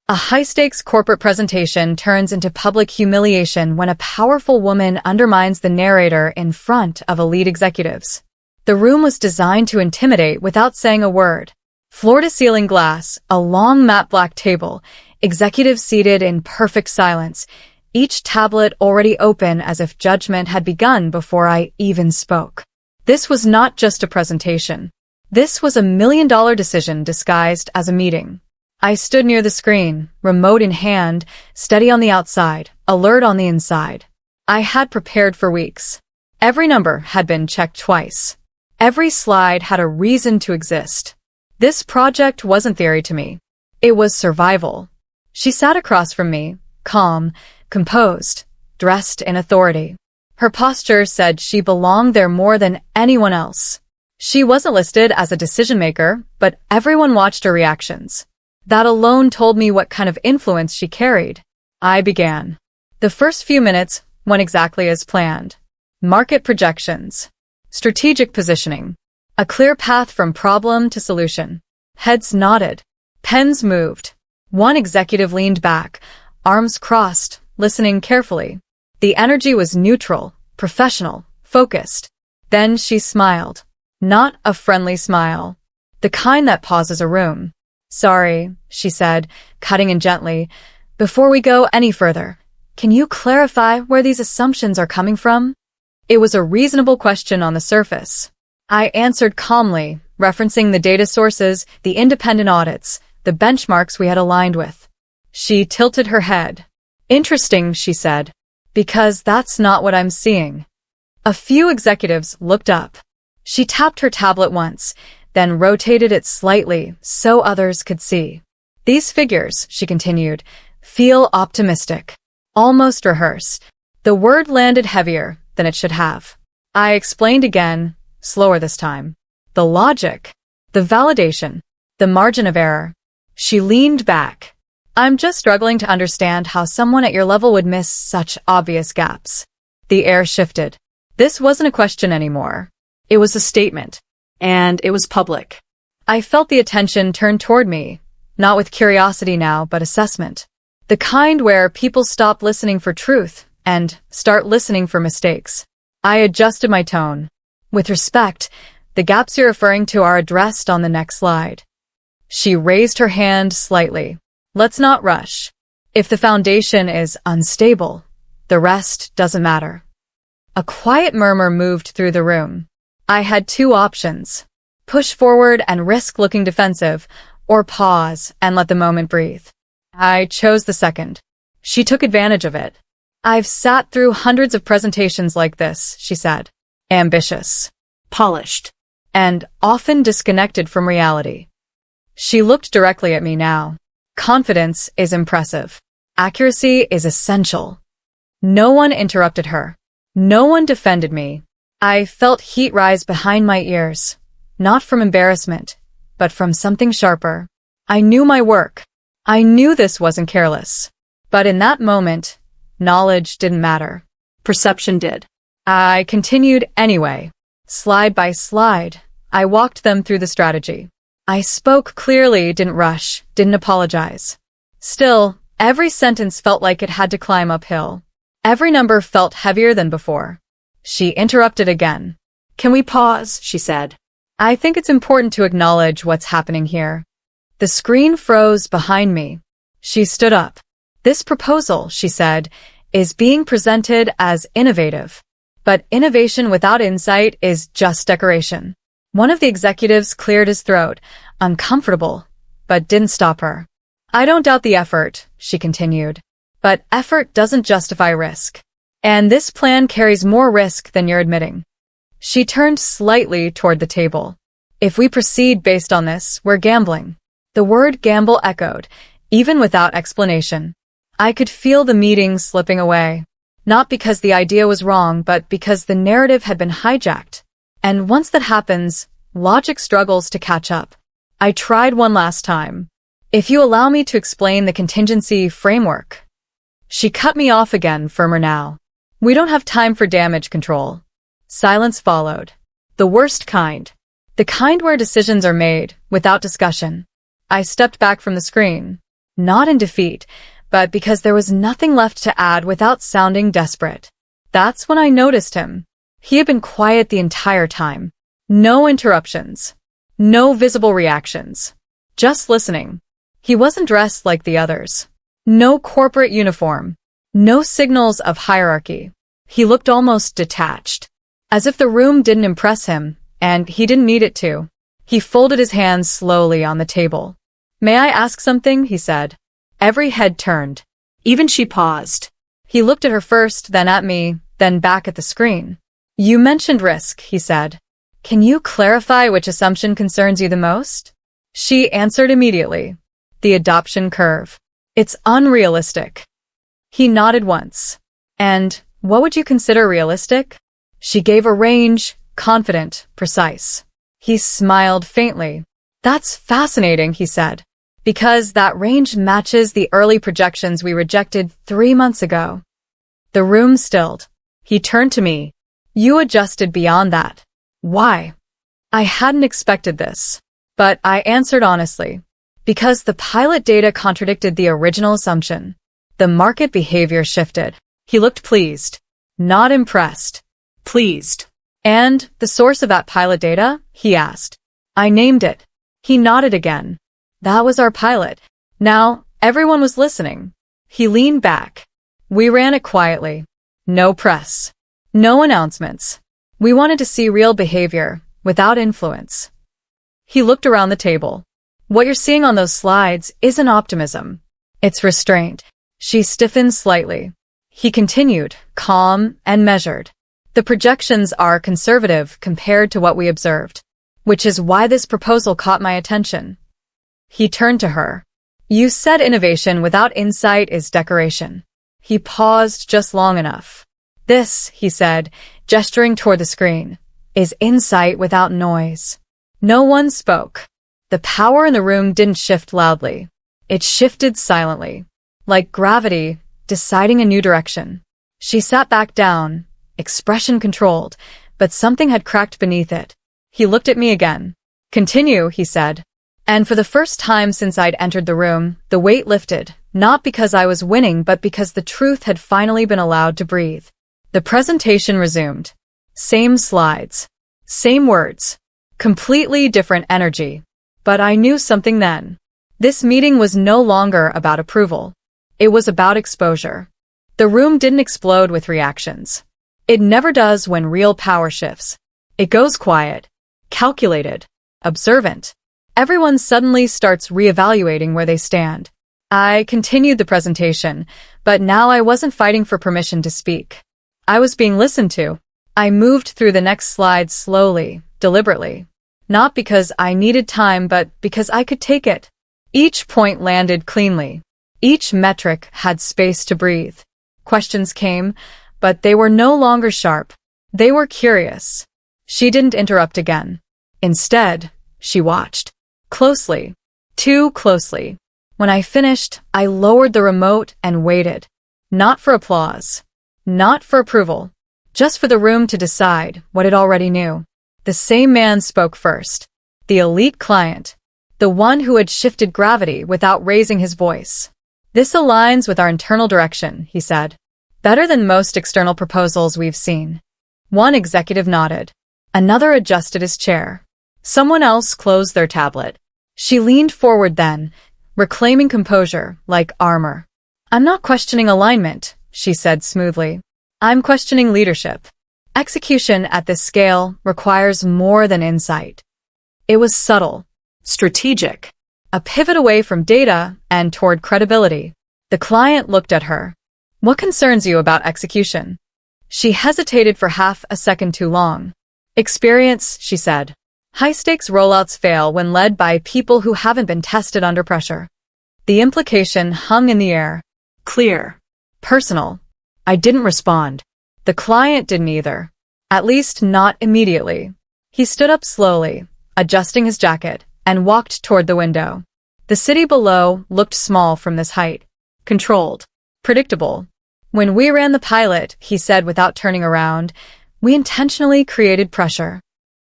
A high-stakes corporate presentation turns into public humiliation when a powerful woman undermines the narrator in front of elite executives. The room was designed to intimidate without saying a word. Floor-to-ceiling glass, a long matte black table, executives seated in perfect silence, each tablet already open as if judgment had begun before I even spoke. This was not just a presentation. This was a million-dollar decision disguised as a meeting. I stood near the screen, remote in hand, steady on the outside, alert on the inside. I had prepared for weeks. Every number had been checked twice. Every slide had a reason to exist. This project wasn't theory to me. It was survival. She sat across from me, calm, composed, dressed in authority. Her posture said she belonged there more than anyone else. She wasn't listed as a decision-maker, but everyone watched her reactions. That alone told me what kind of influence she carried. I began. The first few minutes went exactly as planned. Market projections. Strategic positioning. A clear path from problem to solution. Heads nodded. Pens moved. One executive leaned back, arms crossed, listening carefully. The energy was neutral, professional, focused. Then she smiled. Not a friendly smile. The kind that pauses a room. "Sorry," she said, cutting in gently. "Before we go any further, can you clarify where these assumptions are coming from?" It was a reasonable question on the surface. I answered calmly, referencing the data sources, the independent audits, the benchmarks we had aligned with. She tilted her head. "Interesting," she said, "because that's not what I'm seeing." A few executives looked up. She tapped her tablet once, then rotated it slightly so others could see. "These figures," she continued, "feel optimistic, almost rehearsed." The word landed heavier than it should have. I explained again, slower this time. The logic, the validation, the margin of error. She leaned back. "I'm just struggling to understand how someone at your level would miss such obvious gaps." The air shifted. This wasn't a question anymore. It was a statement. And it was public. I felt the attention turn toward me, not with curiosity now, but assessment. The kind where people stop listening for truth and start listening for mistakes. I adjusted my tone. "With respect, the gaps you're referring to are addressed on the next slide." She raised her hand slightly. "Let's not rush. If the foundation is unstable, the rest doesn't matter." A quiet murmur moved through the room. I had two options. Push forward and risk looking defensive, or pause and let the moment breathe. I chose the second. She took advantage of it. "I've sat through hundreds of presentations like this," she said. "Ambitious, polished, and often disconnected from reality." She looked directly at me now. "Confidence is impressive. Accuracy is essential." No one interrupted her. No one defended me. I felt heat rise behind my ears, not from embarrassment, but from something sharper. I knew my work. I knew this wasn't careless. But in that moment, knowledge didn't matter. Perception did. I continued anyway. Slide by slide, I walked them through the strategy. I spoke clearly, didn't rush, didn't apologize. Still, every sentence felt like it had to climb uphill. Every number felt heavier than before. She interrupted again. "Can we pause?" she said. "I think it's important to acknowledge what's happening here." The screen froze behind me. She stood up. "This proposal," she said, "is being presented as innovative. But innovation without insight is just decoration." One of the executives cleared his throat, uncomfortable, but didn't stop her. "I don't doubt the effort," she continued. "But effort doesn't justify risk. And this plan carries more risk than you're admitting." She turned slightly toward the table. "If we proceed based on this, we're gambling." The word gamble echoed, even without explanation. I could feel the meeting slipping away. Not because the idea was wrong, but because the narrative had been hijacked. And once that happens, logic struggles to catch up. I tried one last time. "If you allow me to explain the contingency framework." She cut me off again, firmer now. "We don't have time for damage control." Silence followed. The worst kind. The kind where decisions are made, without discussion. I stepped back from the screen. Not in defeat, but because there was nothing left to add without sounding desperate. That's when I noticed him. He had been quiet the entire time. No interruptions. No visible reactions. Just listening. He wasn't dressed like the others. No corporate uniform. No signals of hierarchy. He looked almost detached. As if the room didn't impress him, and he didn't need it to. He folded his hands slowly on the table. "May I ask something?" he said. Every head turned. Even she paused. He looked at her first, then at me, then back at the screen. "You mentioned risk," he said. "Can you clarify which assumption concerns you the most?" She answered immediately. "The adoption curve. It's unrealistic." He nodded once. "And what would you consider realistic?" She gave a range, confident, precise. He smiled faintly. "That's fascinating," he said, "because that range matches the early projections we rejected 3 months ago." The room stilled. He turned to me. "You adjusted beyond that. Why?" I hadn't expected this, but I answered honestly. Because the pilot data contradicted the original assumption. The market behavior shifted. He looked pleased. Not impressed. Pleased. "And the source of that pilot data?" he asked. I named it. He nodded again. "That was our pilot." Now, everyone was listening. He leaned back. "We ran it quietly. No press. No announcements. We wanted to see real behavior, without influence." He looked around the table. "What you're seeing on those slides isn't optimism. It's restraint." She stiffened slightly. He continued, calm and measured. "The projections are conservative compared to what we observed, which is why this proposal caught my attention." He turned to her. "You said innovation without insight is decoration." He paused just long enough. "This," he said, gesturing toward the screen, "is insight without noise." No one spoke. The power in the room didn't shift loudly. It shifted silently, like gravity deciding a new direction. She sat back down, expression controlled, but something had cracked beneath it. He looked at me again. "Continue," he said. And for the first time since I'd entered the room, the weight lifted, not because I was winning but because the truth had finally been allowed to breathe. The presentation resumed. Same slides. Same words. Completely different energy. But I knew something then. This meeting was no longer about approval. It was about exposure. The room didn't explode with reactions. It never does when real power shifts. It goes quiet, calculated, observant. Everyone suddenly starts reevaluating where they stand. I continued the presentation, but now I wasn't fighting for permission to speak. I was being listened to. I moved through the next slide slowly, deliberately. Not because I needed time, but because I could take it. Each point landed cleanly. Each metric had space to breathe. Questions came, but they were no longer sharp. They were curious. She didn't interrupt again. Instead, she watched. Closely. Too closely. When I finished, I lowered the remote and waited. Not for applause. Not for approval. Just for the room to decide what it already knew. The same man spoke first. The elite client. The one who had shifted gravity without raising his voice. "This aligns with our internal direction," he said. "Better than most external proposals we've seen." One executive nodded. Another adjusted his chair. Someone else closed their tablet. She leaned forward then, reclaiming composure like armor. "I'm not questioning alignment," she said smoothly. "I'm questioning leadership. Execution at this scale requires more than insight." It was subtle, strategic, a pivot away from data and toward credibility. The client looked at her. "What concerns you about execution?" She hesitated for half a second too long. "Experience," she said. "High-stakes rollouts fail when led by people who haven't been tested under pressure." The implication hung in the air. Clear. Personal. I didn't respond. The client didn't either. At least not immediately. He stood up slowly, adjusting his jacket, and walked toward the window. The city below looked small from this height. Controlled. Predictable. "When we ran the pilot," he said without turning around, "we intentionally created pressure."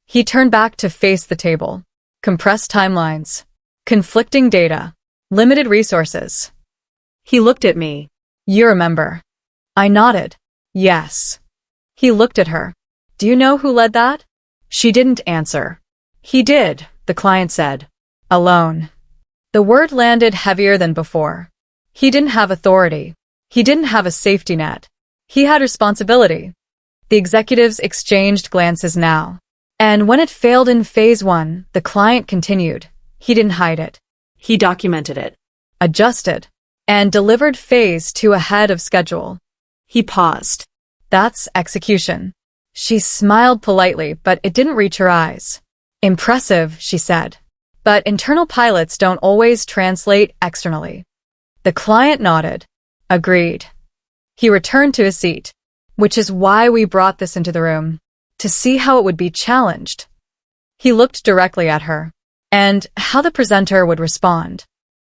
He turned back to face the table. Compressed timelines. Conflicting data. Limited resources. He looked at me. You remember. I nodded. Yes. He looked at her. Do you know who led that? She didn't answer. He did, the client said. Alone. The word landed heavier than before. He didn't have authority. He didn't have a safety net. He had responsibility. The executives exchanged glances now. And when it failed in phase 1, the client continued. He didn't hide it. He documented it. Adjusted. And delivered phase 2 ahead of schedule. He paused. That's execution. She smiled politely, but it didn't reach her eyes. Impressive, she said. But internal pilots don't always translate externally. The client nodded. Agreed. He returned to his seat, which is why we brought this into the room, to see how it would be challenged. He looked directly at her, and how the presenter would respond.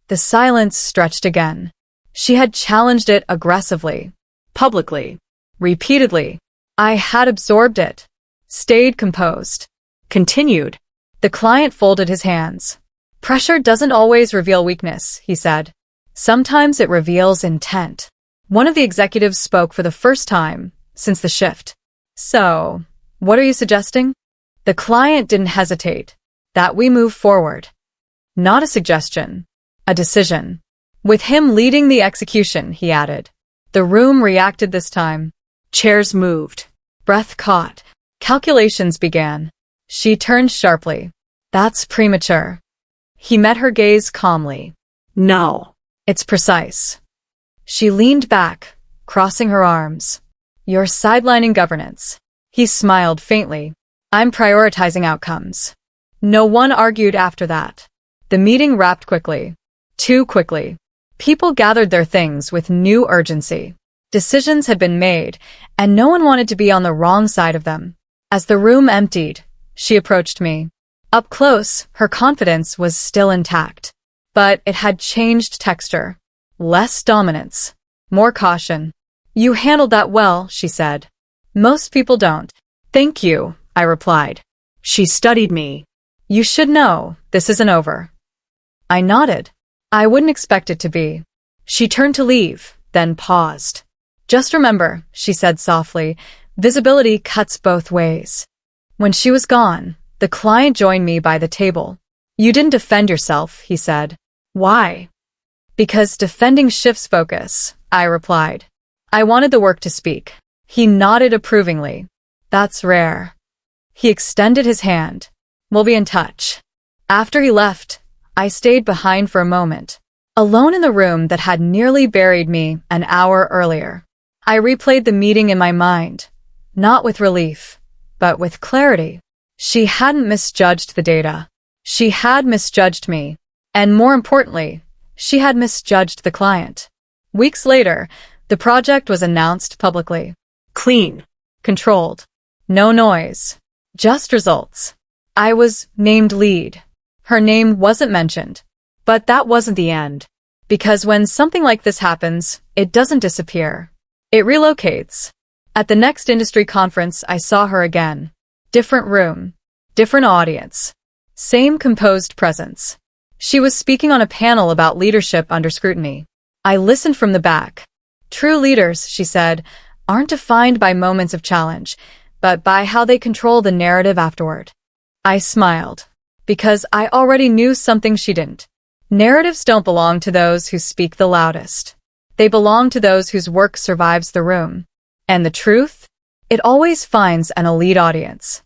The silence stretched again. She had challenged it aggressively, Publicly. repeatedly. I had absorbed it, stayed composed, Continued. The client folded his hands. Pressure doesn't always reveal weakness, he said. Sometimes it reveals intent. One of the executives spoke for the first time since the shift. So, what are you suggesting? The client didn't hesitate. That we move forward. Not a suggestion. A decision. With him leading the execution, he added. The room reacted this time. Chairs moved. Breath caught. Calculations began. She turned sharply. That's premature. He met her gaze calmly. No. It's precise. She leaned back, crossing her arms. You're sidelining governance. He smiled faintly. I'm prioritizing outcomes. No one argued after that. The meeting wrapped quickly. Too quickly. People gathered their things with new urgency. Decisions had been made, and no one wanted to be on the wrong side of them. As the room emptied, she approached me. Up close, her confidence was still intact. But it had changed texture. Less dominance. More caution. You handled that well, she said. Most people don't. Thank you, I replied. She studied me. You should know, this isn't over. I nodded. I wouldn't expect it to be. She turned to leave, then paused. Just remember, she said softly, visibility cuts both ways. When she was gone, the client joined me by the table. You didn't defend yourself, he said. Why? Because defending shifts focus, I replied. I wanted the work to speak. He nodded approvingly. That's rare. He extended his hand. We'll be in touch. After he left, I stayed behind for a moment, alone in the room that had nearly buried me an hour earlier. I replayed the meeting in my mind, not with relief, but with clarity. She hadn't misjudged the data. She had misjudged me. And more importantly, she had misjudged the client. Weeks later, the project was announced publicly. Clean. Controlled. No noise. Just results. I was named lead. Her name wasn't mentioned. But that wasn't the end. Because when something like this happens, it doesn't disappear. It relocates. At the next industry conference, I saw her again. Different room. Different audience. Same composed presence. She was speaking on a panel about leadership under scrutiny. I listened from the back. True leaders, she said, aren't defined by moments of challenge, but by how they control the narrative afterward. I smiled, because I already knew something she didn't. Narratives don't belong to those who speak the loudest. They belong to those whose work survives the room. And the truth? It always finds an elite audience.